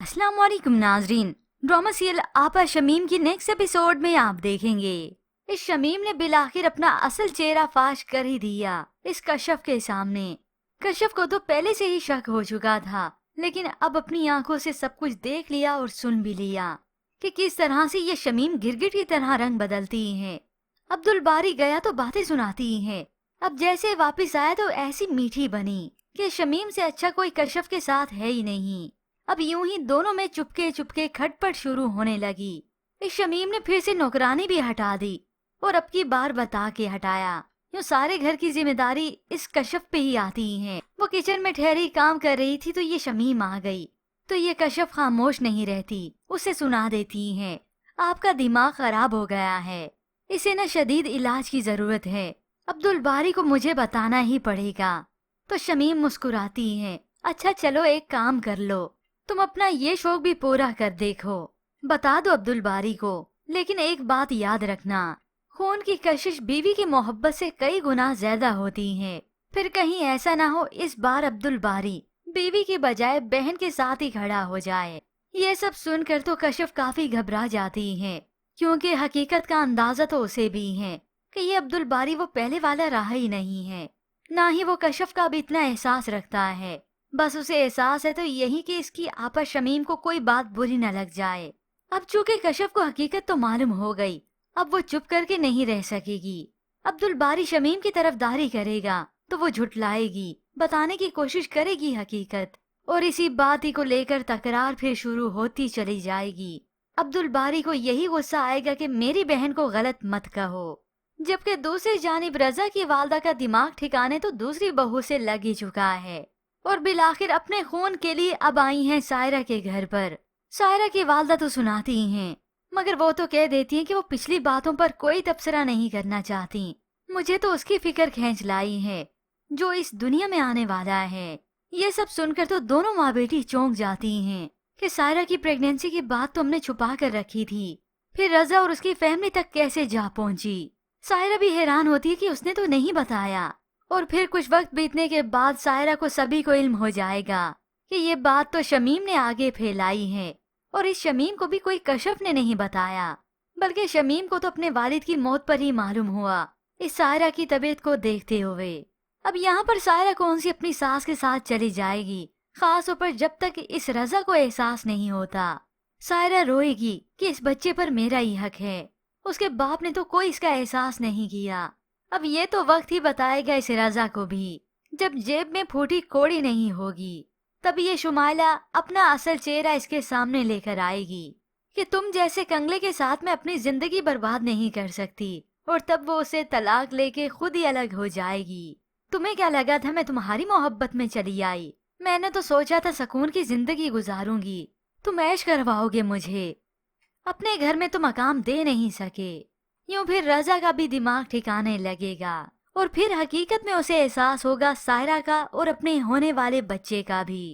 अस्सलाम वालेकुम नाजरीन। ड्रामा सीरियल आपा शमीम की नेक्स्ट एपिसोड में आप देखेंगे इस शमीम ने बिलाखिर अपना असल चेहरा फाश कर ही दिया इस कश्यप के सामने। कश्यप को तो पहले से ही शक हो चुका था, लेकिन अब अपनी आंखों से सब कुछ देख लिया और सुन भी लिया कि किस तरह से ये शमीम गिरगिट की तरह रंग बदलती है। अब्दुल बारी गया तो बातें सुनाती है, अब जैसे वापस आया तो ऐसी मीठी बनी कि शमीम से अच्छा कोई कश्यप के साथ है ही नहीं। अब यूं ही दोनों में चुपके चुपके खटपट शुरू होने लगी। इस शमीम ने फिर से नौकरानी भी हटा दी और अब की बार बता के हटाया। यूं सारे घर की जिम्मेदारी इस कश्यप पे ही आती है। वो किचन में ठहरी काम कर रही थी तो ये शमीम आ गई तो ये कश्यप खामोश नहीं रहती, उसे सुना देती है, आपका दिमाग खराब हो गया है, इसे न शदीद इलाज की जरूरत है, अब्दुल बारी को मुझे बताना ही पड़ेगा। तो शमीम मुस्कुराती है, अच्छा चलो एक काम कर लो, तुम अपना ये शौक भी पूरा कर देखो, बता दो अब्दुल बारी को, लेकिन एक बात याद रखना, खून की कशिश बीवी की मोहब्बत से कई गुना ज्यादा होती है। फिर कहीं ऐसा ना हो इस बार अब्दुल बारी बीवी के बजाय बहन के साथ ही खड़ा हो जाए। ये सब सुनकर तो कशिफ काफी घबरा जाती है, क्योंकि हकीकत का अंदाजा तो उसे भी है कि ये अब्दुल बारी वो पहले वाला रहा ही नहीं है, ना ही वो कशिफ का भी इतना एहसास रखता है। बस उसे एहसास है तो यही कि इसकी आपा शमीम को कोई बात बुरी न लग जाए। अब चूंकि कश्यप को हकीकत तो मालूम हो गई, अब वो चुप करके नहीं रह सकेगी। अब्दुल बारी शमीम की तरफदारी करेगा तो वो झुठलाएगी, बताने की कोशिश करेगी हकीकत, और इसी बात ही को लेकर तकरार फिर शुरू होती चली जाएगी। अब्दुल बारी को यही गुस्सा आएगा कि मेरी बहन को गलत मत कहो, जबकि दूसरी जानिब रजा की वालदा का दिमाग ठिकाने तो दूसरी बहू से लग ही चुका है और बिलाखिर अपने खून के लिए अब आई हैं सायरा के घर पर। सायरा की वालदा तो सुनाती हैं, मगर वो तो कह देती हैं कि वो पिछली बातों पर कोई तबसरा नहीं करना चाहती। मुझे तो उसकी फिक्र खींच लाई है जो इस दुनिया में आने वाला है। ये सब सुनकर तो दोनों माँ बेटी चौंक जाती हैं कि सायरा की प्रेगनेंसी की बात तो हमने छुपा कर रखी थी, फिर रजा और उसकी फैमिली तक कैसे जा पहुंची। सायरा भी हैरान होती है कि उसने तो नहीं बताया, और फिर कुछ वक्त बीतने के बाद सायरा को सभी को इल्म हो जाएगा कि ये बात तो शमीम ने आगे फैलाई है, और इस शमीम को भी कोई कश्यप ने नहीं बताया, बल्कि शमीम को तो अपने वालिद की मौत पर ही मालूम हुआ इस सायरा की तबीयत को देखते हुए। अब यहाँ पर सायरा कौन सी अपनी सास के साथ चली जाएगी, खास ऊपर जब तक इस रजा को एहसास नहीं होता। सायरा रोएगी कि इस बच्चे पर मेरा ही हक है, उसके बाप ने तो कोई इसका एहसास नहीं किया। अब ये तो वक्त ही बताएगा इस रजा को भी, जब जेब में फूटी कोड़ी नहीं होगी तब ये शुमाइला अपना असल चेहरा इसके सामने लेकर आएगी कि तुम जैसे कंगले के साथ में अपनी जिंदगी बर्बाद नहीं कर सकती, और तब वो उसे तलाक लेके खुद ही अलग हो जाएगी। तुम्हें क्या लगा था मैं तुम्हारी मोहब्बत में चली आई? मैंने तो सोचा था सुकून की जिंदगी गुजारूंगी, तुम ऐश करवाओगे मुझे, अपने घर में तो मकाम दे नहीं सके। यूं फिर रजा का भी दिमाग ठिकाने लगेगा, और फिर हकीकत में उसे एहसास होगा सायरा का और अपने होने वाले बच्चे का भी।